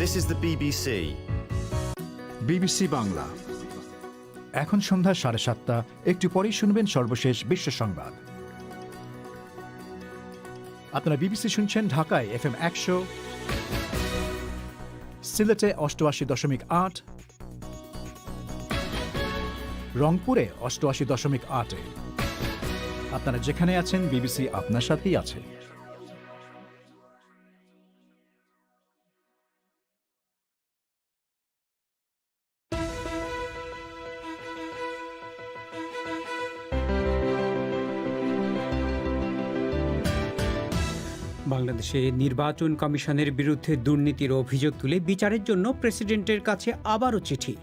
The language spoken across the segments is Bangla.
This is the BBC. BBC Bangla. এখন সন্ধ্যা 7:30। একটু পরেই শুনবেন সর্বশেষ বিশ্ব সংবাদ। আপনারা বিবিসি শুনছেন ঢাকায় FM 100, সিলেটে 88.8, রংপুরে 88.8। আপনারা যেখানে আছেন বিবিসি আপনার সাথেই আছে। বাংলাদেশে নির্বাচন কমিশনের বিরুদ্ধে দুর্নীতির অভিযোগ তুলে বিচারের জন্য প্রেসিডেন্টের কাছে আবারও চিঠি।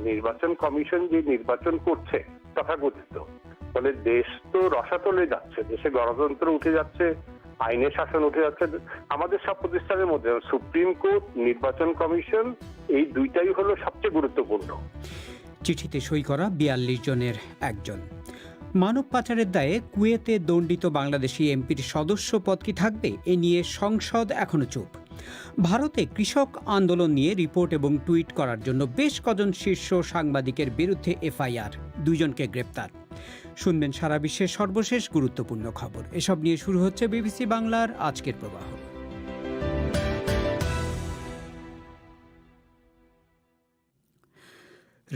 নির্বাচন কমিশন যে নির্বাচন করছে তথাকথিত, ফলে দেশ তো রসাতলে যাচ্ছে, দেশে গণতন্ত্র উঠে যাচ্ছে, আইনের শাসন উঠে যাচ্ছে। আমাদের সব প্রতিষ্ঠানের মধ্যে সুপ্রিম কোর্ট, নির্বাচন কমিশন, এই দুইটাই হলো সবচেয়ে গুরুত্বপূর্ণ। চিঠিতে সই করা 42 জনের একজন। মানব পাচারের দায়ে কুয়েতে দণ্ডিত বাংলাদেশি এমপির সদস্য পদ কি থাকবে, এ নিয়ে সংসদ এখনো চুপ। ভারতে কৃষক আন্দোলন নিয়ে রিপোর্ট এবং টুইট করার জন্য বেশ কজন শীর্ষ সাংবাদিকের বিরুদ্ধে এফআইআর, 2 জনকে গ্রেপ্তার। শুনবেন সারা বিশ্বের সর্বশেষ গুরুত্বপূর্ণ খবর। এসব নিয়ে শুরু হচ্ছে বিবিসি বাংলার আজকের প্রবাহ।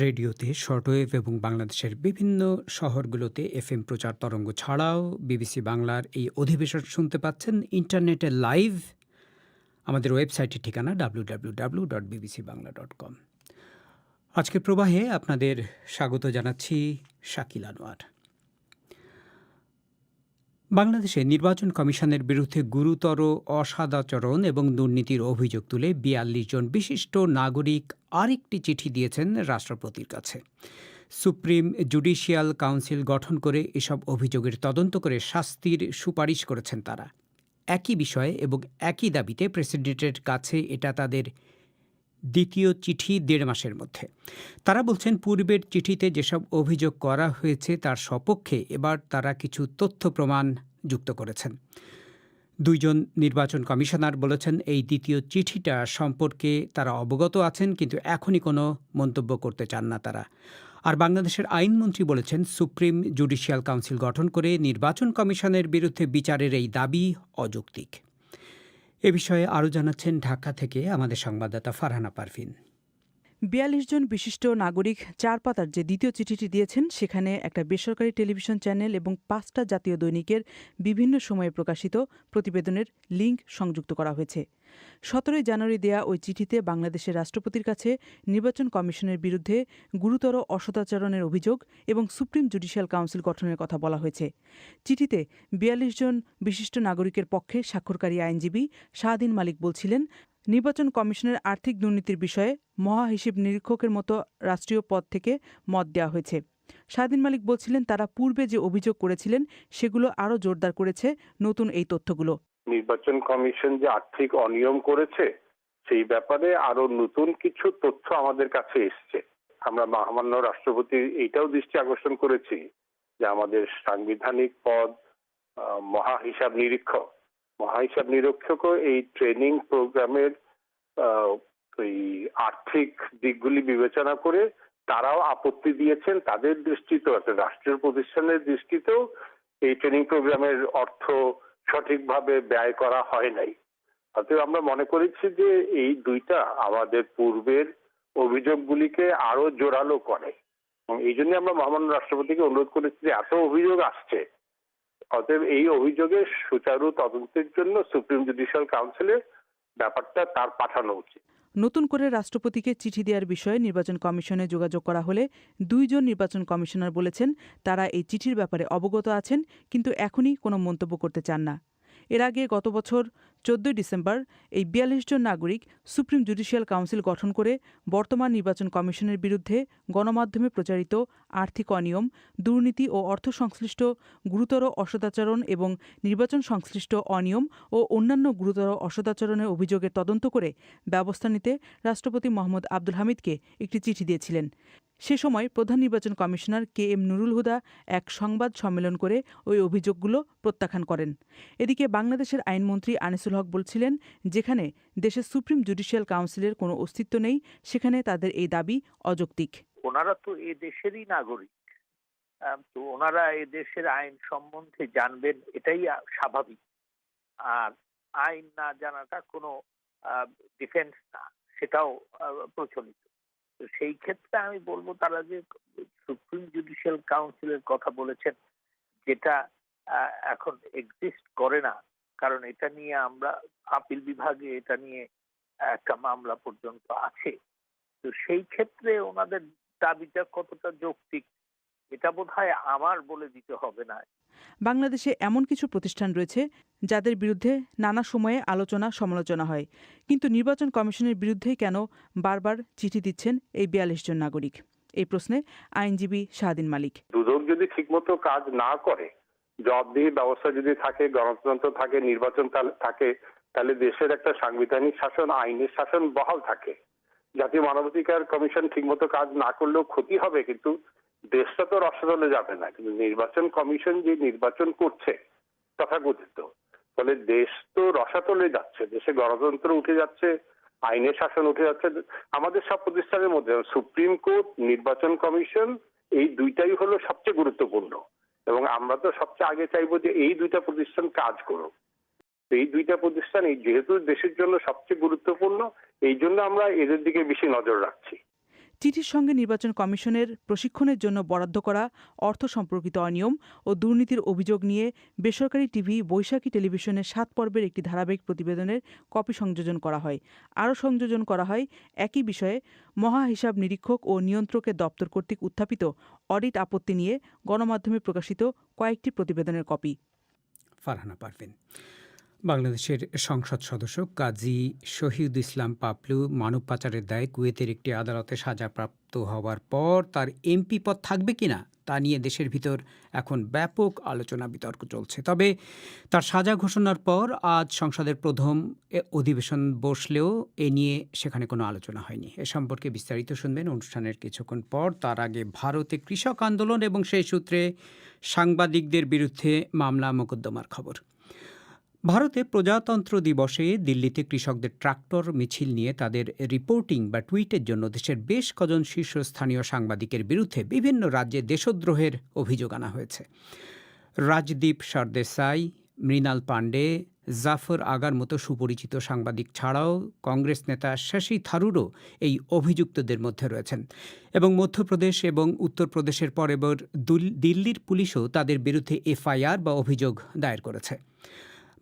রেডিওতে, শর্টওয়েভ এবং বাংলাদেশের বিভিন্ন শহরগুলোতে FM প্রচার তরঙ্গ ছাড়াও বিবিসি বাংলার এই অধিবেশন শুনতে পাচ্ছেন ইন্টারনেটে লাইভ। আমাদের ওয়েবসাইটের ঠিকানা www.bbcbangla.com। আজকের প্রবাহে আপনাদের স্বাগত জানাচ্ছি শাকিল আনোয়ার। বাংলাদেশে নির্বাচন কমিশনের বিরুদ্ধে গুরুতর অসদাচরণ এবং দুর্নীতির অভিযোগ তুলে 42 জন বিশিষ্ট নাগরিক আরেকটি চিঠি দিয়েছেন রাষ্ট্রপতির কাছে। সুপ্রিম জুডিশিয়াল কাউন্সিল গঠন করে এসব অভিযোগের তদন্ত করে শাস্তির সুপারিশ করেছেন তারা। একই বিষয়ে এবং একই দাবিতে প্রেসিডেন্টের কাছে এটা তাদের দ্বিতীয় চিঠি 1.5 মাসের মধ্যে। তারা বলছেন, পূর্বের চিঠিতে যেসব অভিযোগ করা হয়েছে তার সপক্ষে এবার তারা কিছু তথ্য প্রমাণ যুক্ত করেছেন। 2 জন নির্বাচন কমিশনার বলেছেন, এই দ্বিতীয় চিঠিটা সম্পর্কে তারা অবগত আছেন, কিন্তু এখনই কোনো মন্তব্য করতে চান না তারা। আর বাংলাদেশের আইনমন্ত্রী বলেছেন, সুপ্রিম জুডিশিয়াল কাউন্সিল গঠন করে নির্বাচন কমিশনের বিরুদ্ধে বিচারের এই দাবি অযৌক্তিক। এ বিষয়ে আরও জানাচ্ছেন ঢাকা থেকে আমাদের সংবাদদাতা ফারহানা পারভিন। 42 জন বিশিষ্ট নাগরিক 4 পাতার যে দ্বিতীয় চিঠিটি দিয়েছেন, সেখানে একটা বেসরকারি টেলিভিশন চ্যানেল এবং 5টা জাতীয় দৈনিকের বিভিন্ন সময়ে প্রকাশিত প্রতিবেদনের লিঙ্ক সংযুক্ত করা হয়েছে। 17 জানুয়ারি দেয়া ওই চিঠিতে বাংলাদেশের রাষ্ট্রপতির কাছে নির্বাচন কমিশনের বিরুদ্ধে গুরুতর অসদাচরণের অভিযোগ এবং সুপ্রিম জুডিশিয়াল কাউন্সিল গঠনের কথা বলা হয়েছে। চিঠিতে 42 জন বিশিষ্ট নাগরিকের পক্ষে স্বাক্ষরকারী আইনজীবী শাহদিন মালিক বলছিলেন, নির্বাচন কমিশনের আর্থিক দুর্নীতির বিষয়ে মহাহিসাব নিরীক্ষকের মতো রাষ্ট্রীয় পদ থেকে মত দেওয়া হয়েছে। শাহদিন মালিক বলছিলেন, তারা পূর্বে যে অভিযোগ করেছিলেন সেগুলো আরও জোরদার করেছে নতুন এই তথ্যগুলো। নির্বাচন কমিশন যে আর্থিক অনিয়ম করেছে সেই ব্যাপারে আরো নতুন কিছু তথ্য আমাদের কাছে এসছে। আমরা মহামান্য রাষ্ট্রপতির এইটাও দৃষ্টি আকর্ষণ করেছি যে আমাদের সাংবিধানিক পদ মহাহিসাব নিরীক্ষকও এই ট্রেনিং প্রোগ্রামের ওই আর্থিক দিকগুলি বিবেচনা করে তারাও আপত্তি দিয়েছেন। তাদের দৃষ্টিতেও, একটা রাষ্ট্রীয় প্রতিষ্ঠানের দৃষ্টিতেও এই ট্রেনিং প্রোগ্রামের অর্থ সঠিকভাবে ব্যয় করা হয় নাই। অতএব আমরা মনে করেছি যে এই দুইটা আমাদের পূর্বের অভিযোগগুলিকে আরো জোরালো করে। এই জন্য আমরা মহামান্য রাষ্ট্রপতিকে অনুরোধ করেছি যে এত অভিযোগ আসছে, অতএব এই অভিযোগের সুচারু তদন্তের জন্য সুপ্রিম জুডিশিয়াল কাউন্সিলে ব্যাপারটা তার পাঠানো উচিত। নতুন করে রাষ্ট্রপতিকে চিঠি দেওয়ার বিষয়ে নির্বাচন কমিশনে যোগাযোগ করা হলে 2 জন নির্বাচন কমিশনার বলেছেন, তারা এই চিঠির ব্যাপারে অবগত আছেন, কিন্তু এখনই কোনো মন্তব্য করতে চান না। এর আগে গত বছর 14 ডিসেম্বর এই 42 জন নাগরিক সুপ্রিম জুডিশিয়াল কাউন্সিল গঠন করে বর্তমান নির্বাচন কমিশনের বিরুদ্ধে গণমাধ্যমে প্রচারিত আর্থিক অনিয়ম, দুর্নীতি ও অর্থ সংশ্লিষ্ট গুরুতর অসদাচরণ এবং নির্বাচন সংশ্লিষ্ট অনিয়ম ও অন্যান্য গুরুতর অসদাচরণের অভিযোগের তদন্ত করে ব্যবস্থা নিতে রাষ্ট্রপতি মোহাম্মদ আব্দুল হামিদকে একটি চিঠি দিয়েছিলেন। সে সময় প্রধান নির্বাচন কমিশনার KM নুরুল হুদা এক সংবাদ সম্মেলন করে ওই অভিযোগগুলো প্রত্যাখ্যান করেন। এদিকে বাংলাদেশের আইনমন্ত্রী আনিসুল আনিসুল হক বলছিলেন, যেখানে দেশের সুপ্রিম জুডিশিয়াল কাউন্সিলের কোনো অস্তিত্ব নেই, সেখানে তাদের এই দাবি অযৌক্তিক। ওনারা তো এ দেশেরই নাগরিক, তো ওনারা এ দেশের আইন সম্বন্ধে জানবেন, এটাই স্বাভাবিক। আর আইন না জানাটা কোনো ডিফেন্স না, সেটাও প্রচলিত। তো সেই ক্ষেত্রে আমি বলবো তারা যে সুপ্রিম জুডিশিয়াল কাউন্সিলের কথা বলেছেন, যেটা এখন এক্সিস্ট করে না, কারণ এটা নিয়ে আমরা আপিল বিভাগে এটা নিয়ে একটা মামলা পর্যন্ত আছে। তো সেই ক্ষেত্রে ওনাদের দাবিটা কতটা যৌক্তিক এটা বোধহয় আমার বলে দিতে হবে না। বাংলাদেশে এমন কিছু প্রতিষ্ঠান রয়েছে যাদের বিরুদ্ধে নানা সময়ে আলোচনা সমালোচনা হয়, কিন্তু নির্বাচন কমিশনের বিরুদ্ধেই কেন বারবার চিঠি দিচ্ছেন এই ৪২ জন নাগরিক? এই প্রশ্নে আইনজীবী শাহদিন মালিক। দুদক যদি ঠিকমতো কাজ না করে, জবাবদিহি ব্যবস্থা যদি থাকে, গণতন্ত্র থাকে, নির্বাচন থাকে, তাহলে দেশের একটা সাংবিধানিক শাসন, আইনের শাসন বহাল থাকে। জাতীয় মানবাধিকার কমিশন ঠিকমতো কাজ না করলেও ক্ষতি হবে, কিন্তু দেশটা তো রসাতলে যাবে না। কিন্তু নির্বাচন কমিশন যে নির্বাচন করছে তথাকথিত, ফলে দেশ তো রসাতলে যাচ্ছে, দেশে গণতন্ত্র উঠে যাচ্ছে, আইনের শাসন উঠে যাচ্ছে। আমাদের সব প্রতিষ্ঠানের মধ্যে সুপ্রিম কোর্ট, নির্বাচন কমিশন, এই দুইটাই হলো সবচেয়ে গুরুত্বপূর্ণ, এবং আমরা তো সবচেয়ে আগে চাইবো যে এই দুইটা প্রতিষ্ঠান কাজ করুক। এই দুইটা প্রতিষ্ঠান যেহেতু দেশের জন্য সবচেয়ে গুরুত্বপূর্ণ, এই জন্য আমরা এদের দিকে বেশি নজর রাখছি। চিঠির সঙ্গে নির্বাচন কমিশনের প্রশিক্ষণের জন্য বরাদ্দ করা অর্থ সম্পর্কিত অনিয়ম ও দুর্নীতির অভিযোগ নিয়ে বেসরকারি টিভি বৈশাখী টেলিভিশনের ৭ পর্বের একটি ধারাবাহিক প্রতিবেদনের কপি সংযোজন করা হয়। আরও সংযোজন করা হয় একই বিষয়ে মহা হিসাব নিরীক্ষক ও নিয়ন্ত্রকের দপ্তর কর্তৃক উত্থাপিত অডিট আপত্তি নিয়ে গণমাধ্যমে প্রকাশিত কয়েকটি প্রতিবেদনের কপি। ফারহানা পারভিন। বাংলাদেশের সংসদ সদস্য কাজী শহীদ ইসলাম পাপলু মানব পাচারের দায়ে কুয়েতের একটি আদালতে সাজাপ্রাপ্ত হওয়ার পর তার এমপি পদ থাকবে কিনা তা নিয়ে দেশের ভিতর এখন ব্যাপক আলোচনা বিতর্ক চলছে। তবে তার সাজা ঘোষণার পর আজ সংসদের প্রথম অধিবেশন বসলেও এ নিয়ে সেখানে কোনো আলোচনা হয়নি। এ সম্পর্কে বিস্তারিত শুনবেন অনুষ্ঠানের কিছুক্ষণ পর। তার আগে ভারতে কৃষক আন্দোলন এবং সেই সূত্রে সাংবাদিকদের বিরুদ্ধে মামলা মোকদ্দমার খবর। ভারতে প্রজাতন্ত্র দিবসে দিল্লিতে কৃষকদের ট্রাক্টর মিছিল নিয়ে তাদের রিপোর্টিং বা টুইটের জন্য দেশের বেশ কজন শীর্ষস্থানীয় সাংবাদিকের বিরুদ্ধে বিভিন্ন রাজ্যে দেশদ্রোহের অভিযোগ আনা হয়েছে। রাজদীপ সরদেসাই, মৃণাল পাণ্ডে, জাফর আগার মতো সুপরিচিত সাংবাদিক ছাড়াও কংগ্রেস নেতা শশী থারুরও এই অভিযুক্তদের মধ্যে রয়েছেন, এবং মধ্যপ্রদেশ এবং উত্তরপ্রদেশের পর এবার দিল্লির পুলিশও তাদের বিরুদ্ধে এফআইআর বা অভিযোগ দায়ের করেছে।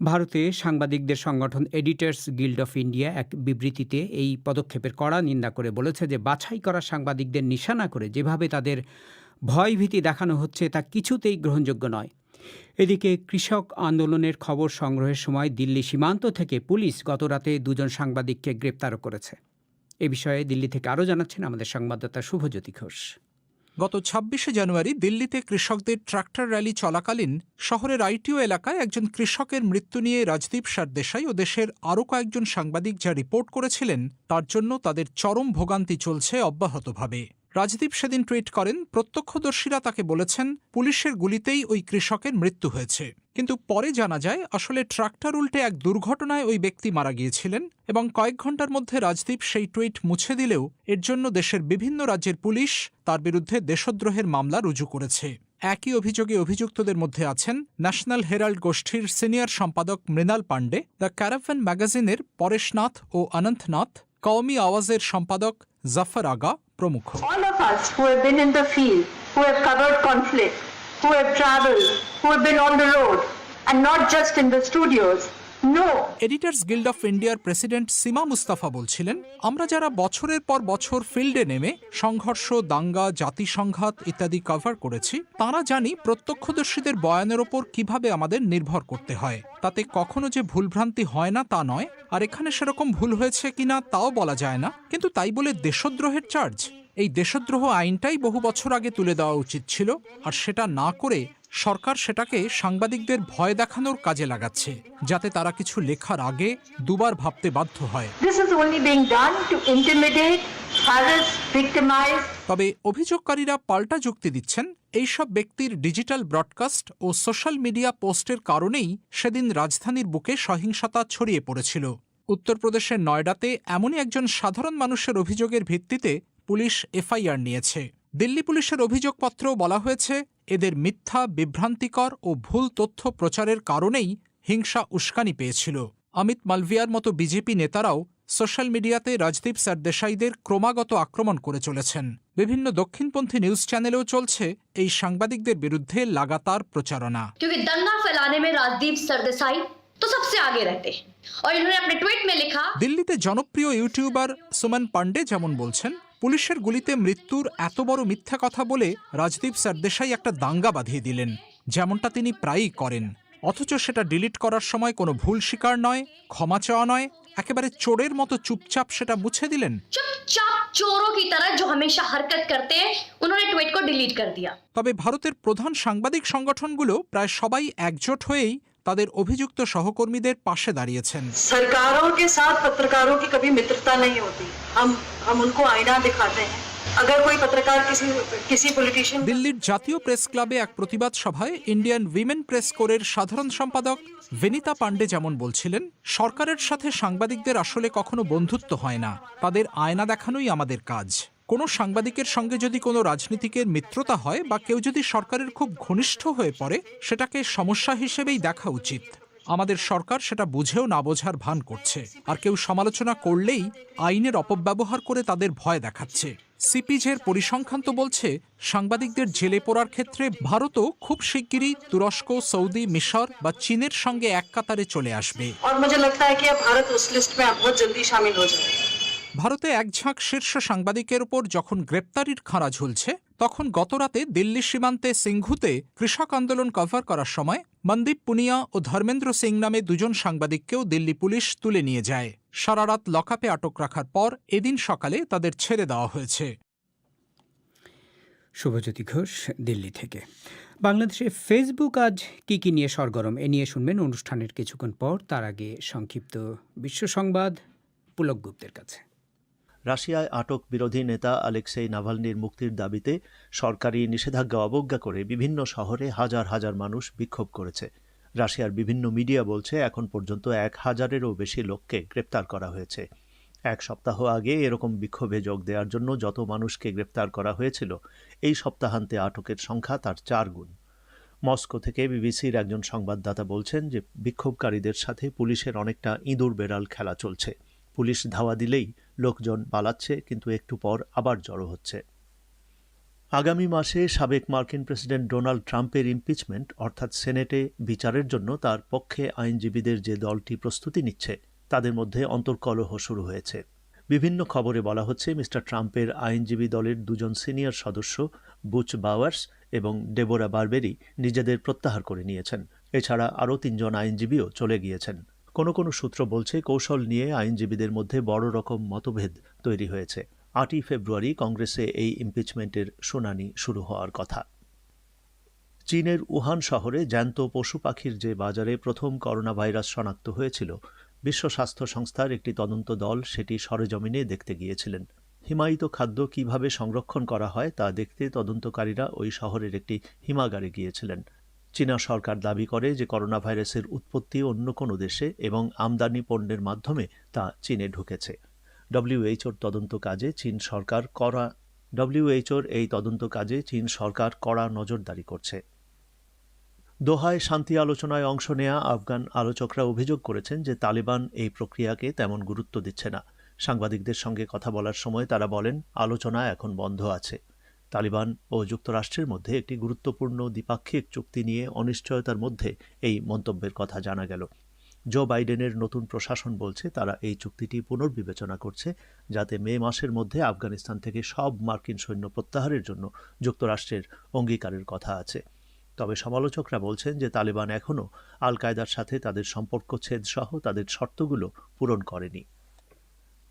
ভারতে সাংবাদিকদের সংগঠন এডিটর্স গিল্ড অফ ইন্ডিয়া এক বিবৃতিতে এই পদক্ষেপের কড়া নিন্দা করে বলেছে যে বাছাই করা সাংবাদিকদের নিশানা করে যেভাবে তাদের ভয়ভীতি দেখানো হচ্ছে তা কিছুতেই গ্রহণযোগ্য নয়। এদিকে কৃষক আন্দোলনের খবর সংগ্রহের সময় দিল্লি সীমান্ত থেকে পুলিশ গতরাতে 2 জন সাংবাদিককে গ্রেপ্তারও করেছে। এ বিষয়ে দিল্লি থেকে আরও জানাচ্ছেন আমাদের সংবাদদাতা শুভজ্যোতি ঘোষ। গত ২৬শে জানুয়ারি দিল্লিতে কৃষকদের ট্রাক্টর র্যালি চলাকালীন শহরের আইটিও এলাকায় একজন কৃষকের মৃত্যু নিয়ে রাজদীপ সরদেশাই ও দেশের আরও কয়েকজন সাংবাদিক যা রিপোর্ট করেছিলেন তার জন্য তাদের চরম ভোগান্তি চলছে অব্যাহতভাবে। রাজদীপ সেদিন টুইট করেন, প্রত্যক্ষদর্শীরা তাকে বলেছেন পুলিশের গুলিতেই ওই কৃষকের মৃত্যু হয়েছে, কিন্তু পরে জানা যায় আসলে ট্রাক্টর উল্টে এক দুর্ঘটনায় ওই ব্যক্তি মারা গিয়েছিলেন, এবং কয়েক ঘণ্টার মধ্যে রাজদীপ সেই টুইট মুছে দিলেও এর জন্য দেশের বিভিন্ন রাজ্যের পুলিশ তার বিরুদ্ধে দেশদ্রোহের মামলা রুজু করেছে। একই অভিযোগে অভিযুক্তদের মধ্যে আছেন ন্যাশনাল হেরাল্ড গোষ্ঠীর সিনিয়র সম্পাদক মৃণাল পাণ্ডে, দ্য ক্যারাভেন ম্যাগাজিনের পরেশনাথ ও অনন্তনাথ, কওমি আওয়াজের সম্পাদক জাফর আগা প্রমুখ। All of us who have been in the field, who have covered conflict, who have traveled, who have been on the road, and not just in the studios, know. Editors guild of ইন্ডিয়ার প্রেসিডেন্ট সীমা মুস্তাফা বলছিলেন, আমরা যারা বছরের পর বছর ফিল্ডে নেমে সংঘর্ষ, দাঙ্গা, জাতি সংঘাত ইত্যাদি কভার করেছি, তারা জানি প্রত্যক্ষদর্শীদের বয়ানের ওপর কিভাবে আমাদের নির্ভর করতে হয়। তাতে কখনো যে ভুলভ্রান্তি হয় না তা নয়, আর এখানে সেরকম ভুল হয়েছে কিনা তাও বলা যায় না, কিন্তু তাই বলে দেশদ্রোহের চার্জ? এই দেশদ্রোহ আইনটাই বহু বছর আগে তুলে দেওয়া উচিত ছিল, আর সেটা না করে সরকার সেটাকে সাংবাদিকদের ভয় দেখানোর কাজে লাগাচ্ছে, যাতে তারা কিছু লেখার আগে দুবার ভাবতে বাধ্য হয়। This is only being done to intimidate, harass, victimize. তবে অভিযোগকারীরা পাল্টা যুক্তি দিচ্ছেন, এইসব ব্যক্তির ডিজিটাল ব্রডকাস্ট ও সোশ্যাল মিডিয়া পোস্টের কারণেই সেদিন রাজধানীর বুকে সহিংসতা ছড়িয়ে পড়েছিল। উত্তরপ্রদেশের নয়ডাতে এমনই একজন সাধারণ মানুষের অভিযোগের ভিত্তিতে পুলিশ এফআইআর নিয়েছে। দিল্লি পুলিশের অভিযোগপত্র বলা হয়েছে, এদের মিথ্যা, বিভ্রান্তিকর ও ভুল তথ্য প্রচারের কারণেই হিংসা উস্কানি পেয়েছিল। অমিত মালভিয়ার মতো বিজেপি নেতারাও সোশ্যাল মিডিয়াতে রাজদীপ সরদেশাইদের ক্রমাগত আক্রমণ করে চলেছেন। বিভিন্ন দক্ষিণপন্থী নিউজ চ্যানেলেও চলছে এই সাংবাদিকদের বিরুদ্ধে লাগাতার প্রচারণা। क्योंकि दंगा फैलाने में राजदीप सरदेसाई तो सबसे आगे रहते हैं और इन्होंने अपने ट्वीट में लिखा। দিল্লিতে জনপ্রিয় ইউটিউবার সুমন পান্ডে যেমন বলছেন, পুলিশের গুলিতে মৃত্যুর এত বড় মিথ্যা কথা বলে রাজদীপ সরদেশাই একটা দাঙ্গা বাঁধিয়ে দিলেন, যেমনটা তিনি প্রায়ই করেন। অথচ সেটা ডিলিট করার সময় কোনো ভুল স্বীকার নয়, ক্ষমা চাওয়া নয়, একেবারে চোরের মতো চুপচাপ সেটা মুছে দিলেন। चुपचाप चोरों की तरह जो हमेशा हरकत करते हैं, उन्होंने ट्वीट को डिलीट कर दिया। তবে ভারতের প্রধান সাংবাদিক সংগঠনগুলো প্রায় সবাই একজোট হয়েই তাদের অভিযুক্ত সহকর্মীদের পাশে দাঁড়িয়েছেন। सरकारों के साथ पत्रकारों की कभी मित्रता नहीं होती। हम उनको आईना दिखाते हैं। अगर कोई पत्रकार किसी पॉलिटिशियन। দিল্লির জাতীয় প্রেস ক্লাবে এক প্রতিবাদ সভায় ইন্ডিয়ান উইমেন প্রেস কোরের সাধারণ সম্পাদক ভেনিতা পান্ডে যেমন বলছিলেন, সরকারের সাথে সাংবাদিকদের আসলে কখনো বন্ধুত্ব হয় না, তাদের আয়না দেখানোই আমাদের কাজ। কোনো সাংবাদিকের সঙ্গে যদি কোনো রাজনীতিকের মিত্রতা হয় বা কেউ যদি সরকারের খুব ঘনিষ্ঠ হয়ে পড়ে, সেটাকে সমস্যা হিসেবেই দেখা উচিত। আমাদের সরকার সেটা বুঝেও না বোঝার ভান করছে, আর কেউ সমালোচনা করলেই আইনের অপব্যবহার করে তাদের ভয় দেখাচ্ছে। সিপিজের পরিসংখ্যান তো বলছে, সাংবাদিকদের জেলে পড়ার ক্ষেত্রে ভারতও খুব শিগগিরই তুরস্ক, সৌদি, মিশর বা চীনের সঙ্গে এক কাতারে চলে আসবে। और मुझे लगता है कि अब भारत उस लिस्ट में बहुत जल्दी शामिल हो जाएगा। ভারতে এক ঝাঁক শীর্ষ সাংবাদিকের ওপর যখন গ্রেপ্তারির খাঁড়া ঝুলছে, তখন গতরাতে দিল্লি সীমান্তে সিংঘুতে কৃষক আন্দোলন কভার করার সময় মনদীপ পুনিয়া ও ধর্মেন্দ্র সিং নামে দুজন সাংবাদিককেও দিল্লি পুলিশ তুলে নিয়ে যায়। সারা রাত লকআপে আটক রাখার পর এদিন সকালে তাদের ছেড়ে দেওয়া হয়েছে। শুভজ্যোতি ঘোষ, দিল্লি থেকে। বাংলাদেশে ফেসবুক আজ কি কি নিয়ে সরগরম, এ নিয়ে শুনবেন অনুষ্ঠানের কিছুক্ষণ পর। তার আগে সংক্ষিপ্ত বিশ্ব সংবাদ পুলক গুপ্তের কাছে। রাশিয়ায় আটক বিরোধী নেতা আলেক্সেই নাভালনির মুক্তির দাবিতে সরকারি নিষেধাজ্ঞা অবজ্ঞা করে বিভিন্ন শহরে হাজার হাজার মানুষ বিক্ষোভ করেছে। রাশিয়ার বিভিন্ন মিডিয়া বলছে, এখন পর্যন্ত 1000-এরও বেশি লোককে গ্রেপ্তার করা হয়েছে। এক সপ্তাহ আগে এরকম বিক্ষোভে যোগ দেওয়ার জন্য যত মানুষকে গ্রেপ্তার করা হয়েছিল, এই সপ্তাহান্তে আটকের সংখ্যা তার 4 গুণ। মস্কো থেকে বিবিসির একজন সংবাদদাতা বলছেন যে বিক্ষোভকারীদের সাথে পুলিশের অনেকটা ইঁদুর বেড়াল খেলা চলছে। পুলিশ ধাওয়া দিলেই লোকজন পালাচ্ছে, কিন্তু একটু পর আবার জড়ো হচ্ছে। আগামী মাসে সাবেক মার্কিন প্রেসিডেন্ট ডোনাল্ড ট্রাম্পের ইমপিচমেন্ট অর্থাৎ সেনেটে বিচারের জন্য তার পক্ষে আইনজীবীদের যে দলটি প্রস্তুতি নিচ্ছে, তাদের মধ্যে অন্তর্কলহ শুরু হয়েছে। বিভিন্ন খবরে বলা হচ্ছে, মিস্টার ট্রাম্পের আইনজীবী দলের 2জন সিনিয়র সদস্য বুচ বাওয়ার্স এবং ডেবোরা বারবেরি নিজেদের প্রত্যাহার করে নিয়েছেন। এছাড়া আরও 3 জন আইনজীবীও চলে গিয়েছেন। কোনো কোনো সূত্র বলছে, কৌশল নিয়ে আইনজীবীদের মধ্যে বড় রকম মতভেদ তৈরি হয়েছে। 8ই ফেব্রুয়ারি কংগ্রেসে এই ইমপিচমেন্টের শুনানি শুরু হওয়ার কথা। চীনের উহান শহরে জ্যান্ত পশু পাখির যে বাজারে প্রথম করোনা ভাইরাস শনাক্ত হয়েছিল, বিশ্ব স্বাস্থ্য সংস্থার একটি তদন্ত দল সেটি সরেজমিনে দেখতে গিয়েছিলেন। হিমায়িত খাদ্য কিভাবে সংরক্ষণ করা হয় তা দেখতে তদন্তকারীরা ওই শহরের একটি হিমাগারে গিয়েছিলেন। চীনা সরকার দাবি করে যে করোনা ভাইরাসের উৎপত্তি অন্য কোনো দেশে এবং আমদানি পণ্যের মাধ্যমে তা চীনে ঢুকেছে। ডব্লিউএইচওর তদন্ত কাজে চীন সরকার কড়া নজরদারি করছে। দোহায় শান্তি আলোচনায় অংশ নেয়া আফগান আলোচকরা অভিযোগ করেছেন যে তালেবান এই প্রক্রিয়াকে তেমন গুরুত্ব দিচ্ছে না। সাংবাদিকদের সঙ্গে কথা বলার সময় তারা বলেন, আলোচনা এখন বন্ধ আছে। তালিবান ও যুক্তরাষ্ট্রের মধ্যে একটি গুরুত্বপূর্ণ দ্বিপাক্ষিক চুক্তি নিয়ে অনিশ্চয়তার মধ্যে এই মন্তব্যের কথা জানা গেল। জো বাইডেনের নতুন প্রশাসন বলছে তারা এই চুক্তিটি পুনর্বিবেচনা করছে, যাতে মে মাসের মধ্যে আফগানিস্তান থেকে সব মার্কিন সৈন্য প্রত্যাহারের জন্য যুক্তরাষ্ট্রের অঙ্গীকারের কথা আছে। তবে সমালোচকরা বলছেন যে তালেবান এখনও আল কায়দার সাথে তাদের সম্পর্ক ছেদ সহ তাদের শর্তগুলো পূরণ করেনি।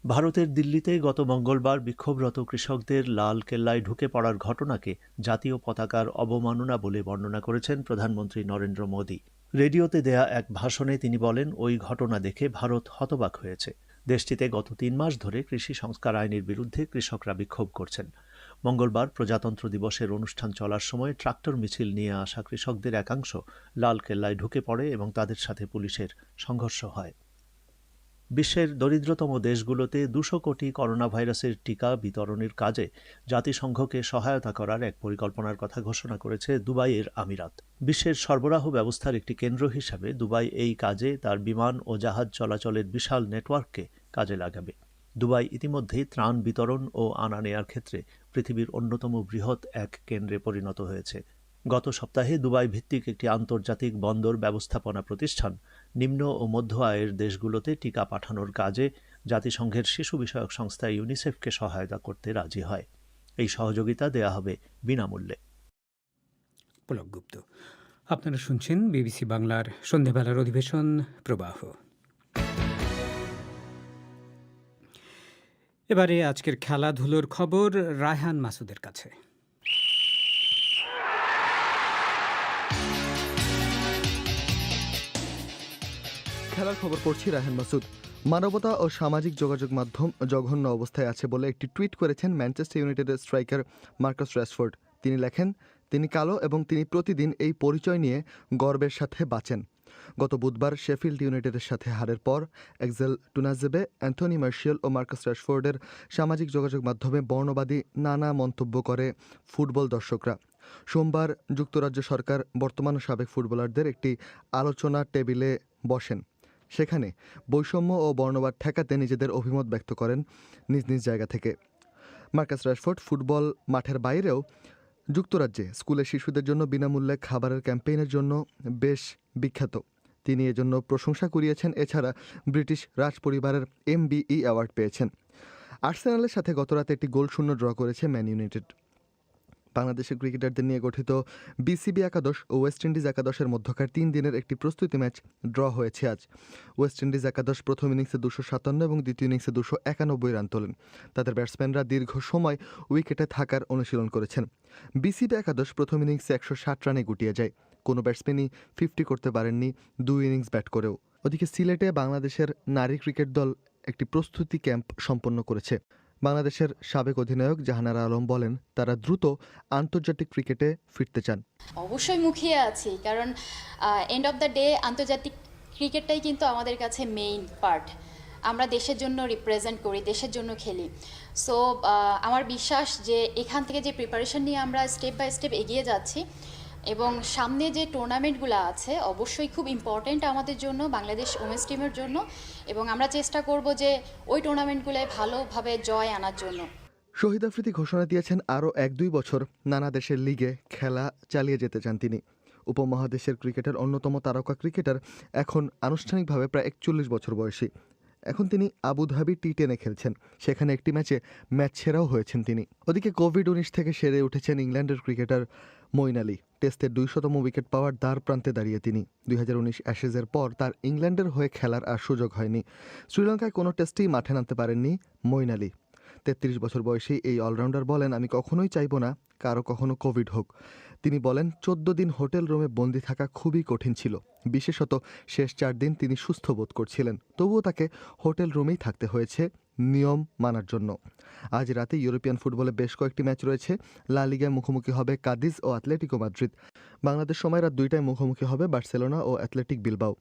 ভারতের দিল্লিতে গত মঙ্গলবার বিক্ষোভরত কৃষকদের লাল কেল্লায় ঢুকে পড়ার ঘটনাকে জাতীয় পতাকার অবমাননা বলে বর্ণনা করেছেন প্রধানমন্ত্রী নরেন্দ্র মোদী। রেডিওতে দেয়া এক ভাষণে তিনি বলেন, ওই ঘটনা দেখে ভারত হতবাক হয়েছে। দেশটিতে গত 3 মাস ধরে কৃষি সংস্কার আইনের বিরুদ্ধে কৃষকরা বিক্ষোভ করছেন। মঙ্গলবার প্রজাতন্ত্র দিবসের অনুষ্ঠান চলার সময় ট্রাক্টর মিছিল নিয়ে আসা কৃষকদের একাংশ লালকেল্লায় ঢুকে পড়ে এবং তাদের সাথে পুলিশের সংঘর্ষ হয়। বিশ্বের দরিদ্রতম দেশগুলোতে 200 কোটি করোনা ভাইরাসের টিকা বিতরণের কাজে জাতিসংঘকে সহায়তা করার এক পরিকল্পনার কথা ঘোষণা করেছে দুবাইয়ের আমিরাত। বিশ্বের সরবরাহ ব্যবস্থার একটি কেন্দ্র হিসাবে দুবাই এই কাজে তার বিমান ও জাহাজ চলাচলের বিশাল নেটওয়ার্ককে কাজে লাগাবে। দুবাই ইতিমধ্যেই ত্রাণ বিতরণ ও আনা নেয়ার ক্ষেত্রে পৃথিবীর অন্যতম বৃহৎ এক কেন্দ্রে পরিণত হয়েছে। গত সপ্তাহে দুবাই ভিত্তিক একটি আন্তর্জাতিক বন্দর ব্যবস্থাপনা প্রতিষ্ঠান নিম্ন ও মধ্য আয়ের দেশগুলোতে টিকা পাঠানোর কাজে জাতিসংঘের শিশু বিষয়ক সংস্থা ইউনিসেফকে সহায়তা করতে রাজি হয়। এই সহযোগিতা দেয়া হবে বিনামূল্যে। পুলক গুপ্ত, আপনারা শুনছেন বিবিসি বাংলার সন্ধ্যাবেলার অধিবেশন প্রবাহ। এবারে আজকের খেলাধুলোর খবর রায়হান মাসুদের কাছে। খেলার খবর পড়ছি রায়হান মাসুদ। মানবতা ও সামাজিক যোগাযোগ মাধ্যম জঘন্য অবস্থায় আছে বলে একটি টুইট করেছেন ম্যানচেস্টার ইউনাইটেডের স্ট্রাইকার মার্কাস রাশফোর্ড। তিনি লেখেন, তিনি কালো এবং তিনি প্রতিদিন এই পরিচয় নিয়ে গর্বের সাথে বাঁচেন। গত বুধবার শেফিল্ড ইউনাইটেডের সাথে হারের পর এক্সেল টুনাজেবে, অ্যান্থনি মার্শিয়াল ও মার্কাস রাশফোর্ডের সামাজিক যোগাযোগ মাধ্যমে বর্ণবাদী নানা মন্তব্য করে ফুটবল দর্শকরা। সোমবার যুক্তরাজ্য সরকার বর্তমান ও সাবেক ফুটবলারদের একটি আলোচনা টেবিলে বসেন। সেখানে বৈষম্য ও বর্ণবাদ ঠেকাতে নিজেদের অভিমত ব্যক্ত করেন নিজ নিজ জায়গা থেকে। মার্কাস রাশফোর্ড ফুটবল মাঠের বাইরেও যুক্তরাজ্যে স্কুলে শিশুদের জন্য বিনামূল্যে খাবারের ক্যাম্পেইনের জন্য বেশ বিখ্যাত। তিনি এজন্য প্রশংসা কুড়িয়েছেন। এছাড়া ব্রিটিশ রাজপরিবারের MBE অ্যাওয়ার্ড পেয়েছেন। আর্সেনালের সাথে গতরাতে একটি গোলশূন্য ড্র করেছে ম্যান ইউনাইটেড। বাংলাদেশের ক্রিকেটারদের নিয়ে গঠিত বিসিবি একাদশ ও ওয়েস্ট ইন্ডিজ একাদশের মধ্যকার 3 দিনের একটি প্রস্তুতি ম্যাচ ড্র হয়েছে আজ। ওয়েস্ট ইন্ডিজ একাদশ প্রথম ইনিংসে 257 এবং দ্বিতীয় ইনিংসে 291 রান তোলেন। তাদের ব্যাটসম্যানরা দীর্ঘ সময় উইকেটে থাকার অনুশীলন করেছেন। বিসিবি একাদশ প্রথম ইনিংসে 160 রানে গুটিয়ে যায়। কোনো ব্যাটসম্যানই 50 করতে পারেননি 2 ইনিংস ব্যাট করেও। ওদিকে সিলেটে বাংলাদেশের নারী ক্রিকেট দল একটি প্রস্তুতি ক্যাম্প সম্পন্ন করেছে। বাংলাদেশের সাবেক অধিনায়ক জাহানারা আলম বলেন, তারা দ্রুত আন্তর্জাতিক ক্রিকেটে ফিরতে চান। অবশ্যই মুখিয়ে আছি, কারণ এন্ড অফ দ্য ডে আন্তর্জাতিক ক্রিকেটটাই কিন্তু আমাদের কাছে মেইন পার্ট। আমরা দেশের জন্য রিপ্রেজেন্ট করি, দেশের জন্য খেলি। সো আমার বিশ্বাস যে এখান থেকে যে প্রিপারেশন নিয়ে আমরা স্টেপ বাই স্টেপ এগিয়ে যাচ্ছি এবং সামনে যে টুর্নামেন্টগুলো আছে অবশ্যই খুব ইম্পর্টেন্ট আমাদের জন্য, বাংলাদেশ ওমেন্স টিমের জন্য, এবং আমরা চেষ্টা করব যে ওই টুর্নামেন্টগুলোয় ভালোভাবে জয় আনার জন্য। শহীদ আফ্রিদি ঘোষণা দিয়েছেন আরও 1-2 বছর নানা দেশের লিগে খেলা চালিয়ে যেতে চান তিনি। উপমহাদেশের ক্রিকেটের অন্যতম তারকা ক্রিকেটার এখন আনুষ্ঠানিকভাবে প্রায় 41 বছর বয়সী। এখন তিনি আবুধাবি T10-এ খেলছেন। সেখানে একটি ম্যাচ সেরাও হয়েছেন তিনি। ওদিকে কোভিড-19 থেকে সেরে উঠেছেন ইংল্যান্ডের ক্রিকেটার মঈন আলী। টেস্টের 200তম উইকেট পাওয়ার দ্বার প্রান্তে দাঁড়িয়ে তিনি। 2019 অ্যাশেজের পর তার ইংল্যান্ডের হয়ে খেলার আর সুযোগ হয়নি। শ্রীলঙ্কায় কোনো টেস্টেই মাঠে নামতে পারেননি মঈন আলী। 33 বছর বয়সী এই অলরাউন্ডার বলেন, আমি কখনোই চাইব না কারো কখনো কোভিড হোক। তিনি বলেন, 14 দিন হোটেল রুমে বন্দি থাকা খুবই কঠিন ছিল। বিশেষত শেষ 4 দিন তিনি সুস্থ বোধ করছিলেন। তবুও তাকে হোটেল রুমেই থাকতে হয়েছে নিয়ম মানার জন্য। আজ রাতে ইউরোপিয়ান ফুটবলে বেশ কয়েকটি ম্যাচ রয়েছে। লা লিগায় মুখোমুখি হবে কাদিজ ও অ্যাটলেটিকো মাদ্রিদ। বাংলাদেশ সময় রাত 2টায় মুখোমুখি হবে বার্সেলোনা ও অ্যাথলেটিক বিলবাও।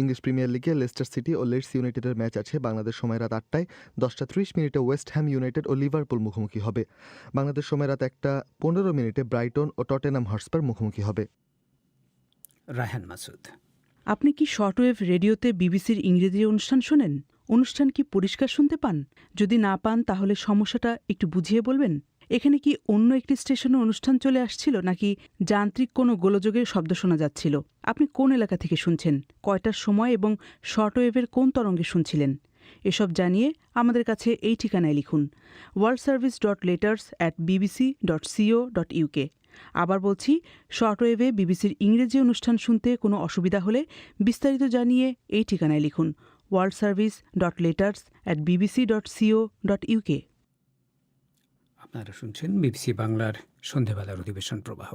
ইংলিশ প্রিমিয়ার লিগে লেস্টার সিটি ও লিডস ইউনাইটেডের ম্যাচ আছে বাংলাদেশ সময় রাত 8টায়। 10:30 ওয়েস্ট হ্যাম ইউনাইটেড ও লিভারপুল মুখোমুখি হবে। বাংলাদেশ সময় রাত 1:15 ব্রাইটন ও টটেনহাম হটস্পার মুখোমুখি হবে। রায়হান মাসুদ। আপনি কি শর্টওয়েভ রেডিওতে বিবিসির ইংরেজি অনুষ্ঠান শোনেন? অনুষ্ঠান কি পরিষ্কার শুনতে পান? যদি না পান তাহলে সমস্যাটা একটু বুঝিয়ে বলবেন। এখানে কি অন্য একটি স্টেশনে অনুষ্ঠান চলে আসছিল, নাকি যান্ত্রিক কোনো গোলযোগের শব্দ শোনা যাচ্ছিল? আপনি কোন এলাকা থেকে শুনছেন, কয়টার সময় এবং শর্টওয়েভের কোন তরঙ্গে শুনছিলেন? এসব জানিয়ে আমাদের কাছে এই ঠিকানায় লিখুন, worldservice.letters@bbc.co.uk। আবার বলছি, শর্টওয়েভে বিবিসির ইংরেজি অনুষ্ঠান শুনতে কোনো অসুবিধা হলে বিস্তারিত জানিয়ে এই ঠিকানায় লিখুন, worldservice.letters@bbc.co.uk। আপনারা শুনছেন বিবিসি বাংলার সন্ধ্যাবেলার অধিবেশন প্রবাহ।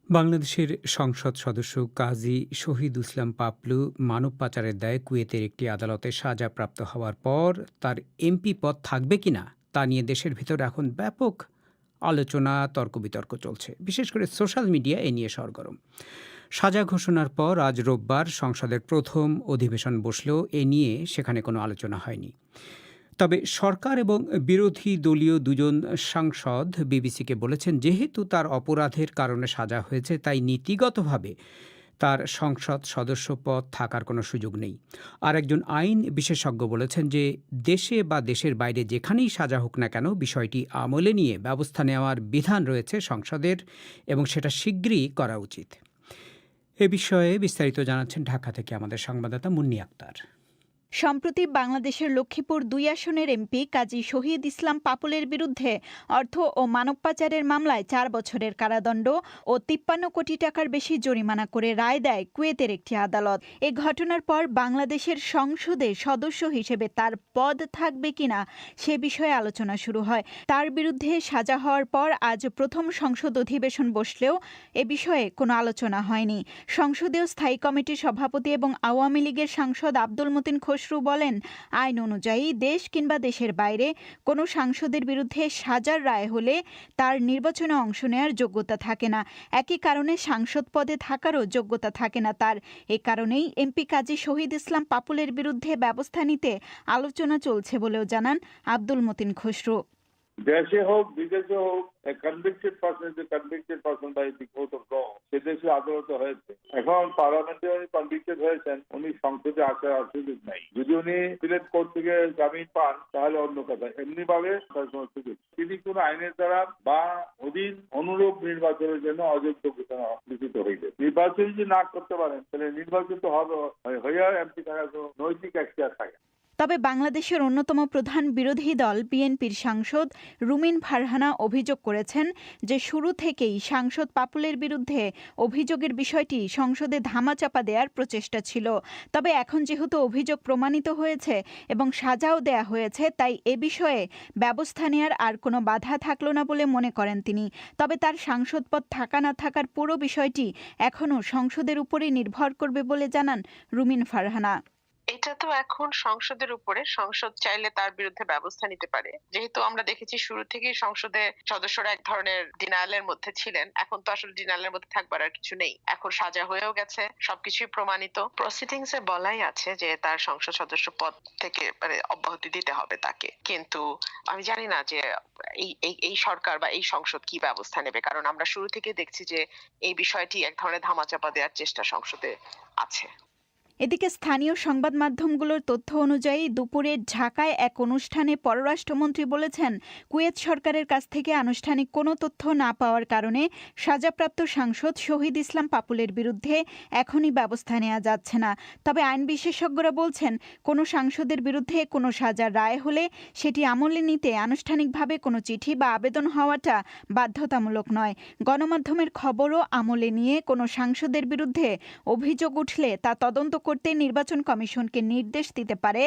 বাংলাদেশের সংসদ সদস্য কাজী শহীদ ইসলাম পাপলু মানব পাচারের দায়ে কুয়েতের একটি আদালতে সাজাপ্রাপ্ত হওয়ার পর তার এমপি পদ থাকবে কিনা তা নিয়ে দেশের ভিতর এখন ব্যাপক আলোচনা, তর্ক বিতর্ক চলছে। বিশেষ করে সোশ্যাল মিডিয়া এ নিয়ে সরগরম। সাজা ঘোষণার পর আজ রোববার সংসদের প্রথম অধিবেশন বসলেও এ নিয়ে সেখানে কোনো আলোচনা হয়নি। তবে সরকার এবং বিরোধী দলীয় দুজন সাংসদ বিবিসিকে বলেছেন, যেহেতু তার অপরাধের কারণে সাজা হয়েছে, তাই নীতিগতভাবে তার সংসদ সদস্য পদ থাকার কোনো সুযোগ নেই। আর একজন আইন বিশেষজ্ঞ বলেছেন যে দেশে বা দেশের বাইরে যেখানেই সাজা হোক না কেন, বিষয়টি আমলে নিয়ে ব্যবস্থা নেওয়ার বিধান রয়েছে সংসদের এবং সেটা শিগগিরই করা উচিত। এ বিষয়ে বিস্তারিত জানাচ্ছেন ঢাকা থেকে আমাদের সংবাদদাতা মুন্নি আক্তার। সম্প্রতি বাংলাদেশের লক্ষ্মীপুর ২ আসনের এমপি কাজী শহীদ ইসলাম পাপুলের বিরুদ্ধে অর্থ ও মানব পাচারের মামলায় ৪ বছরের কারাদণ্ড ও ৫৩ কোটি টাকার বেশি জরিমানা করে রায় দেয় কুয়েতের একটি আদালত। এ ঘটনার পর বাংলাদেশের সংসদে সদস্য হিসেবে তার পদ থাকবে কিনা সে বিষয়ে আলোচনা শুরু হয়। তার বিরুদ্ধে সাজা হওয়ার পর আজ প্রথম সংসদ অধিবেশন বসলেও এ বিষয়ে কোনো আলোচনা হয়নি। সংসদীয় স্থায়ী কমিটির সভাপতি এবং আওয়ামী লীগের সাংসদ আব্দুল মতিন খসরু বলেন, আইন অনুযায়ী দেশ কিংবা দেশের বাইরে কোনো সাংসদের বিরুদ্ধে সাজার রায় হলে তার নির্বাচনে অংশ নেওয়ার যোগ্যতা থাকে না। একই কারণে সাংসদ পদে থাকারও যোগ্যতা থাকে না তার। এ কারণেই এমপি কাজী শহীদ ইসলাম পাপুলের বিরুদ্ধে ব্যবস্থা নিতে আলোচনা চলছে বলেও জানান আব্দুল মতিন খসরু। দেশে হোক বিদেশে হোক, convicted person by the court of law সে দেশে আদালতে হয়েছে। এখন পার্লামেন্টে উনি কনভিক্টেড হয়েছেন, উনি সংসদে আসার সুযোগ নাই। যদি উনি সিলেট কোর্ট থেকে জামিন পান তাহলে অন্য কথা, এমনি ভাবে তার কোনো সুযোগ। তিনি কোন আইনের দ্বারা বা অধীন অনুরূপ নির্বাচনের জন্য অযোগ্য ঘোষিত হইলে নির্বাচন যদি না করতে পারেন তাহলে নির্বাচিত হবে হইয়া এমপি থাকার কোনো নৈতিক এখতিয়ার থাকে। তবে বাংলাদেশের অন্যতম প্রধান বিরোধী দল বিএনপির সাংসদ রুমিন ফারহানা অভিযোগ করেছেন যে শুরু থেকেই সাংসদ পাপুলের বিরুদ্ধে অভিযোগের বিষয়টি সংসদে ধামাচাপা দেওয়ার প্রচেষ্টা ছিল। তবে এখন যেহেতু অভিযোগ প্রমাণিত হয়েছে এবং সাজাও দেয়া হয়েছে, তাই এ বিষয়ে ব্যবস্থা নেওয়ার আর কোনো বাধা থাকলো না বলে মনে করেন তিনি। তবে তার সাংসদ পদ থাকা না থাকার পুরো বিষয়টি এখনও সংসদের উপরেই নির্ভর করবে বলে জানান রুমিন ফারহানা। এটা তো এখন সংসদের উপরে, সংসদ চাইলে তার বিরুদ্ধে ব্যবস্থা নিতে পারে। যেহেতু আমরা দেখেছি শুরু থেকেই সংসদে সদস্যরা এক ধরনের ডিনায়ালের মধ্যে ছিলেন, এখন তো আসলে ডিনায়ালের মধ্যে থাকবার আর কিছু নেই। এখন সাজা হয়েও গেছে, সবকিছুই প্রমাণিত। প্রসিডিংস এ বলাই আছে যে তার সংসদ সদস্য পদ থেকে অব্যাহতি দিতে হবে তাকে। কিন্তু আমি জানি না যে এই সরকার বা এই সংসদ কি ব্যবস্থা নেবে, কারণ আমরা শুরু থেকে দেখছি যে এই বিষয়টি এক ধরনের ধামাচাপা দেওয়ার চেষ্টা সংসদে আছে। এদিকে স্থানীয় সংবাদ মাধ্যমগুলোর তথ্য অনুযায়ী দুপুরে ঢাকায় এক অনুষ্ঠানে পররাষ্ট্রমন্ত্রী বলেছেন, কুয়েত সরকারের কাছ থেকে আনুষ্ঠানিক কোনো তথ্য না পাওয়ার কারণে সাজাপ্রাপ্ত সাংসদ শহীদ ইসলাম পাপুলের বিরুদ্ধে এখনই ব্যবস্থা নেওয়া যাচ্ছে না। তবে আইন বিশেষজ্ঞরা বলছেন, কোনো সাংসদের বিরুদ্ধে কোনো সাজার রায় হলে সেটি আমলে নিতে আনুষ্ঠানিকভাবে কোনো চিঠি বা আবেদন হওয়াটা বাধ্যতামূলক নয়। গণমাধ্যমের খবরও আমলে নিয়ে কোনো সাংসদের বিরুদ্ধে অভিযোগ উঠলে তা তদন্ত করতে নির্বাচন কমিশনকে নির্দেশ দিতে পারে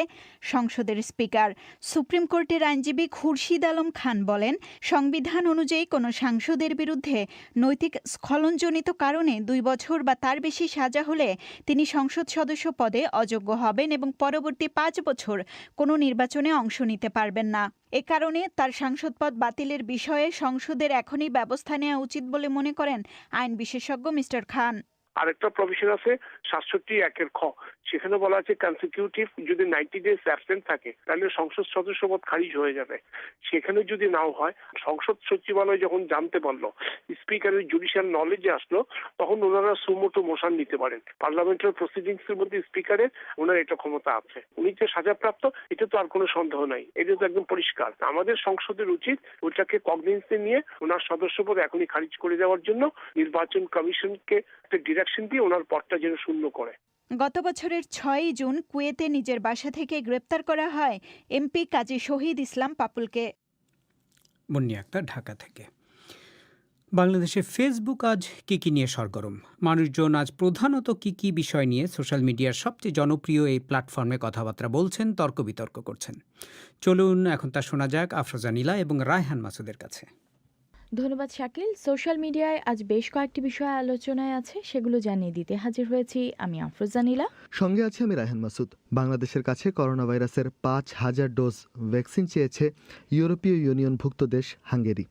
সংসদের স্পিকার। সুপ্রিম কোর্টের আইনজীবী খুরশিদ আলম খান বলেন, সংবিধান অনুযায়ী কোনো সাংসদের বিরুদ্ধে নৈতিক স্খলনজনিত কারণে 2 বছর বা তার বেশি সাজা হলে তিনি সংসদ সদস্য পদে অযোগ্য হবেন এবং পরবর্তী 5 বছর কোনো নির্বাচনে অংশ নিতে পারবেন না। এ কারণে তার সাংসদ পদ বাতিলের বিষয়ে সংসদের এখনই ব্যবস্থা নেওয়া উচিত বলে মনে করেন আইন বিশেষজ্ঞ মিস্টার খান। আরেকটা প্রভিশন আছে 67(1) খ, সেখানে বলা আছে কনসিকিউটিভ যদি 90 ডেজ অ্যাবসেন্ট থাকে তাহলে সংসদ সদস্য পদ খারিজ হয়ে যাবে। সেখানে যদি নাও হয়, সংসদ সচিবালয় যখন জানতে পারলো, স্পিকারের জুডিশিয়াল নলেজে আসলো, তখন ওনারা সুমোটো মোশন নিতে পারেন। পার্লামেন্টের প্রসিডিংস এর মধ্যে স্পিকারের ওনার এটা ক্ষমতা আছে। উনি যে সাজাপ্রাপ্ত, এটা তো আর কোনো সন্দেহ নাই, এটা তো একদম পরিষ্কার। আমাদের সংসদের উচিত ওটাকে কগনিজেন্সে নিয়ে ওনার সদস্য পদ এখনই খারিজ করে দেওয়ার জন্য নির্বাচন কমিশনকে একটা ডিরেকশন দিয়ে ওনার পদটা যেন শূন্য করে। গত বছরের 6 জুন কুয়েতে নিজের বাসা থেকে গ্রেপ্তার করা হয় এমপি কাজী শহীদ ইসলাম পাপুলকে। মুন্নি আক্তার, ঢাকা থেকে। বাংলাদেশে ফেসবুক আজ কি নিয়ে সরগরম? মানুষজন আজ প্রধানত কি বিষয় নিয়ে সোশ্যাল মিডিয়ার সবচেয়ে জনপ্রিয় এই প্ল্যাটফর্মে কথাবার্তা বলছেন, তর্ক বিতর্ক করছেন? চলুন এখন তা শোনা যাক আফরোজা নীলা এবং রায়হান মাসুদের কাছে। ধন্যবাদ শাকিল। সোশ্যাল মিডিয়ায় আজ বেশ কয়েকটি বিষয় আলোচনায় আছে, সেগুলো জানিয়ে দিতে হাজির হয়েছি আমি আফরোজা নীলা। সঙ্গে আছে আমি রায়হান মাসুদ। বাংলাদেশের কাছে করোনা ভাইরাসের 5,000 ডোজ ভ্যাকসিন চেয়েছে ইউরোপীয় ইউনিয়নভুক্ত দেশ হাঙ্গেরি।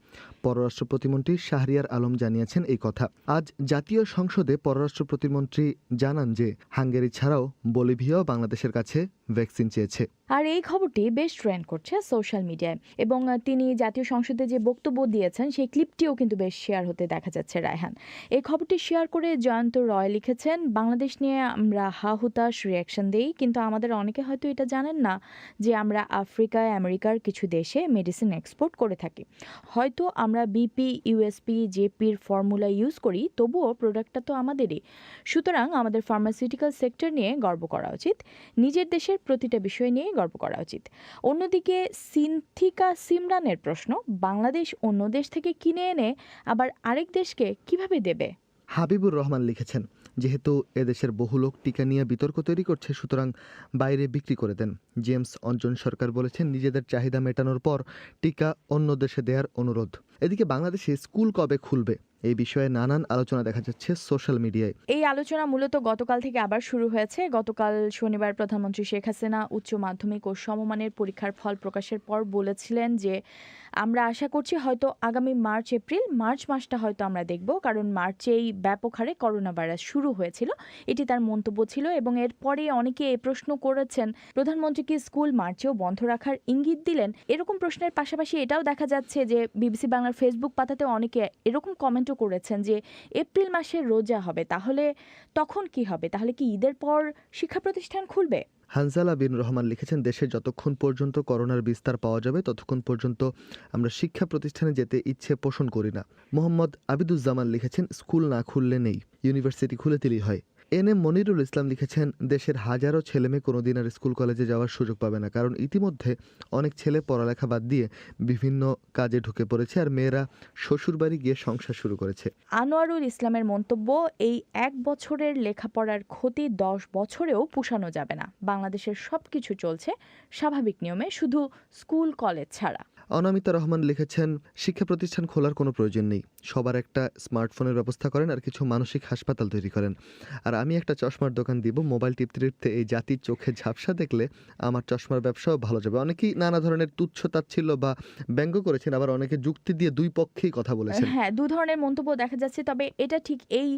পররাষ্ট্র প্রতিমন্ত্রী শাহরিয়ার আলম জানিয়েছেন এই কথা। আজ জাতীয় সংসদে পররাষ্ট্র প্রতিমন্ত্রী জানান যে হাঙ্গেরি ছাড়াও বলিভিয়াও বাংলাদেশের কাছে ভ্যাকসিন চেয়েছে। আর এই খবরটি বেশ ট্রেন্ড করছে সোশ্যাল মিডিয়ায়, এবং তিনি জাতীয় সংসদে যে বক্তব্য দিয়েছেন সেই ক্লিপটিও কিন্তু বেশ শেয়ার হতে দেখা যাচ্ছে। রায়হান, এই খবরটি শেয়ার করে জয়ন্ত রয় লিখেছেন, বাংলাদেশ নিয়ে আমরা হুতাশ রিয়াকশন দেই, কিন্তু আমাদের অনেকে হয়তো এটা জানেন না যে আমরা আফ্রিকায় আমেরিকার কিছু দেশে মেডিসিন এক্সপোর্ট করে থাকি। হয়তো আমরা বিপি, ইউএসপি, জেপির ফর্মুলা ইউজ করি, তবুও প্রোডাক্টটা তো আমাদেরই। সুতরাং আমাদের ফার্মাসিউটিক্যাল সেক্টর নিয়ে গর্ব করা উচিত, নিজের দেশের প্রতিটা বিষয় নিয়ে গর্ব করা উচিত। অন্যদিকে সিনথিকা সিমরানের প্রশ্ন, বাংলাদেশ অন্য দেশ থেকে কিনে এনে আবার আরেক দেশকে কিভাবে দেবে? হাবিবুর রহমান লিখেছেন, যেহেতু এদেশের বহু লোক টিকা নিয়ে বিতর্ক তৈরি করছে, সুতরাং বাইরে বিক্রি করে দেন। জেমস অঞ্জন সরকার বলেছেন, নিজেদের চাহিদা মেটানোর পর টিকা অন্য দেশে দেওয়ার অনুরোধ। এদিকে বাংলাদেশে স্কুল কবে খুলবে এই বিষয়ে নানান আলোচনা দেখা যাচ্ছে সোশ্যাল মিডিয়ায়। এই আলোচনা মূলত গতকাল থেকে আবার শুরু হয়েছে। গতকাল শনিবার প্রধানমন্ত্রী শেখ হাসিনা উচ্চ মাধ্যমিক ও সমমানের পরীক্ষার ফল প্রকাশের পর বলেছিলেন যে আমরা আশা করছি হয়তো আগামী মার্চ মাসটা হয়তো আমরা দেখব, কারণ মার্চেই ব্যাপক হারে করোনা ভাইরাস শুরু হয়েছিল। এটি তার মন্তব্য ছিল, এবং এরপরে অনেকে এই প্রশ্ন করেছেন প্রধানমন্ত্রী কি স্কুল মার্চেও বন্ধ রাখার ইঙ্গিত দিলেন। এরকম প্রশ্নের পাশাপাশি এটাও দেখা যাচ্ছে যে বিবিসি বাংলার ফেসবুক পাতাতেও অনেকে এরকম কমেন্টও করেছেন যে এপ্রিল মাসে রোজা হবে, তাহলে তখন কি হবে? তাহলে কি ঈদের পর শিক্ষা প্রতিষ্ঠান খুলবে? হানজালা বিন রহমান লিখেছেন, দেশে যতক্ষণ পর্যন্ত করোনার বিস্তার পাওয়া যাবে ততক্ষণ পর্যন্ত আমরা শিক্ষা প্রতিষ্ঠানে যেতে ইচ্ছে পোষণ করি না। মোহাম্মদ আবিদুজ্জামান লিখেছেন, স্কুল না খুললে নেই, ইউনিভার্সিটি খুলে দিলেই হয়। এনএম মনিরুল ইসলাম লিখেছেন, দেশের হাজারো ছেলেমেয়ে কোনোদিন আর স্কুল কলেজে যাওয়ার সুযোগ পাবে না, কারণ ইতিমধ্যে অনেক ছেলে পড়ালেখা বাদ দিয়ে বিভিন্ন কাজে ঢুকে পড়েছে, আর মেয়েরা শ্বশুরবাড়ি গিয়ে সংসার শুরু করেছে। আনোয়ারুল ইসলামের মন্তব্য, এই 1 বছরের লেখাপড়ার ক্ষতি 10 বছরেও পুষানো যাবে না। বাংলাদেশের সবকিছু চলছে স্বাভাবিক নিয়মে, শুধু স্কুল কলেজ ছাড়া। অনামিতা রহমান লিখেছেন, শিক্ষা প্রতিষ্ঠান খোলার কোনো প্রয়োজন নেই, সবার একটা স্মার্টফোনের ব্যবস্থা করেন আর কিছু মানসিক হাসপাতাল তৈরি করেন। আর আমি একটা চশমার দোকান দিব, মোবাইল টিপতে টিপতে এই জাতির চোখে ঝাপসা দেখলে আমার চশমার ব্যবসাও ভালো যাবে। অনেকেই নানা ধরনের তুচ্ছ তাচ্ছিল্য বা ব্যঙ্গ করেছেন, আবার অনেকে যুক্তি দিয়ে দুই পক্ষেই কথা বলেছেন। হ্যাঁ, দু ধরনের মন্তব্য দেখা যাচ্ছে, তবে এটা ঠিক এই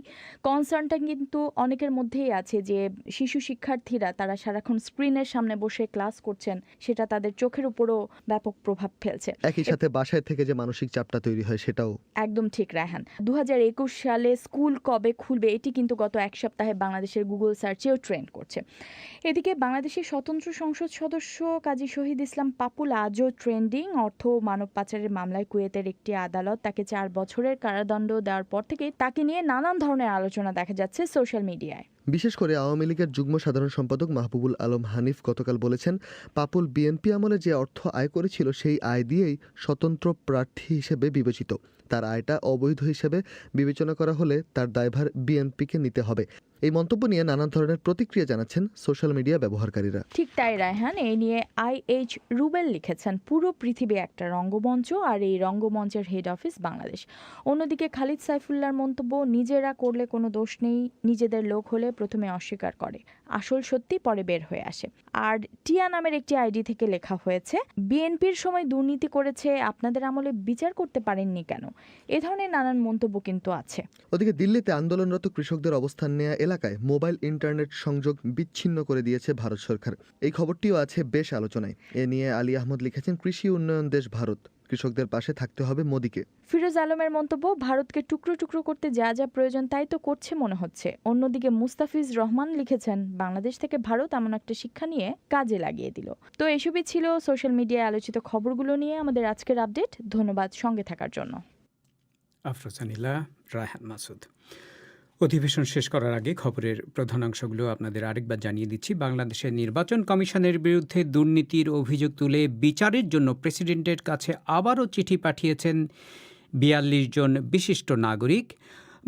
কনসার্নটা কিন্তু অনেকের মধ্যেই আছে যে শিশু শিক্ষার্থীরা তারা সারাক্ষণ স্ক্রিনের সামনে বসে ক্লাস করছেন, সেটা তাদের চোখের উপরও ব্যাপক প্রভাব ফেলছে। একই সাথে বাসায় থেকে যে মানসিক চাপটা তৈরি হয় সেটাও। একদম ঠিক রায়হান। 2021 সালে স্কুল কবে খুলবে এটি কিন্তু গত এক সপ্তাহে বাংলাদেশের গুগল সার্চেও ট্রেন্ড করছে। এদিকে বাংলাদেশের স্বতন্ত্র সংসদ সদস্য কাজী শহীদ ইসলাম পাপুল আজও ট্রেন্ডিং। অর্থ মানব পাচারের মামলায় কুয়েতের একটি আদালত তাকে 4 বছরের কারাদণ্ড দেওয়ার পর থেকে তাকে নিয়ে নানান ধরনের আলোচনা দেখা যাচ্ছে সোশ্যাল মিডিয়ায়। বিশেষ করে আওয়ামী লীগের যুগ্ম সাধারণ সম্পাদক মাহবুবুল আলম হানিফ গতকাল বলেছেন, পাপুল বিএনপি আমলে যে অর্থ আয় করেছিল সেই আয় দিয়েই স্বতন্ত্র প্রার্থী হিসেবে বিবেচিত। তার আয়টা অবৈধ হিসেবে বিবেচনা করা হলে তার দায়ভার বিএনপিকে নিতে হবে। এই মন্তব্য নিয়ে নানান ধরনের প্রতিক্রিয়া জানাচ্ছেন সোশ্যাল মিডিয়া ব্যবহারকারীরা। ঠিক তাই রায়হান, এই নিয়ে IH রুবেল লিখেছেন, পুরো পৃথিবী একটা রঙ্গমঞ্চ, আর এই রঙ্গমঞ্চের হেড অফিস বাংলাদেশ। অন্যদিকে খালিদ সাইফুল্লাহর মন্তব্য, নিজেরা করলে কোনো দোষ নেই, নিজেদের লোক হলে প্রথমে অস্বীকার করে, আসল সত্যি পরে বের হয়ে আসে। আর টিয়া নামের একটি আইডি থেকে লেখা হয়েছে, বিএনপির সময় দুর্নীতি করেছে, আপনাদের আমলে বিচার করতে পারেননি কেন? এ ধরনের নানান মন্তব্য কিন্তু আছে। ওদিকে দিল্লিতে আন্দোলনরত কৃষকদের অবস্থান নেওয়া এলাকায় মোবাইল ইন্টারনেট সংযোগ বিচ্ছিন্ন করে দিয়েছে ভারত সরকার। এই খবরটিও আছে বেশ আলোচনায়। এ নিয়ে আলী আহমদ লিখেছেন, কৃষি উন্নয়ন দেশ ভারত, কৃষকদের পাশে থাকতে হবে মোদিকে। ফিরোজ আলমের মন্তব্য, ভারতকে টুকরো টুকরো করতে যা যা প্রয়োজন তাই তো করছে মনে হচ্ছে। অন্যদিকে মুস্তাফিজ রহমান লিখেছেন, বাংলাদেশ থেকে ভারত এমন একটা শিক্ষা নিয়ে কাজে লাগিয়ে দিল। তো এসবই ছিল সোশ্যাল মিডিয়ায় আলোচিত খবরগুলো নিয়ে আমাদের আজকের আপডেট। ধন্যবাদ সঙ্গে থাকার জন্য। আফরোজানিলা, রায়হান মাসুদ। অধিবেশন শেষ করার আগে খবরের প্রধানাংশগুলো আপনাদের আরেকবার জানিয়ে দিচ্ছি। বাংলাদেশের নির্বাচন কমিশনের বিরুদ্ধে দুর্নীতির অভিযোগ তুলে বিচারের জন্য প্রেসিডেন্টের কাছে আবারও চিঠি পাঠিয়েছেন 42 জন বিশিষ্ট নাগরিক।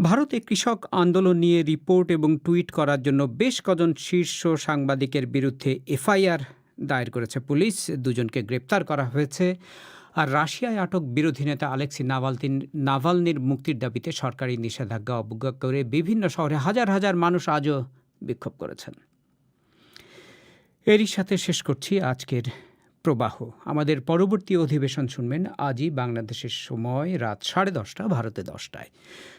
ভারতে কৃষক আন্দোলন নিয়ে রিপোর্ট এবং টুইট করার জন্য বেশ কজন শীর্ষ সাংবাদিকের বিরুদ্ধে FIR দায়ের করেছে পুলিশ। 2 জনকে গ্রেপ্তার করা হয়েছে। আর রাশিয়ায় আটক বিরোধী নেতা আলেক্সি নাভালনির মুক্তির দাবিতে সরকারি নিষেধাজ্ঞা অবজ্ঞা করে বিভিন্ন শহরে হাজার হাজার মানুষ আজও বিক্ষোভ করেছেন। এরই সাথে শেষ করছি আজকের প্রবাহ। আমাদের পরবর্তী অধিবেশন শুনবেন আজই বাংলাদেশের সময় রাত 10:30, ভারতে 10টায়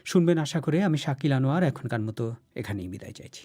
শুনবেন আশা করে। আমি শাকিল আনোয়ার এখনকার মতো এখানেই বিদায় চাইছি।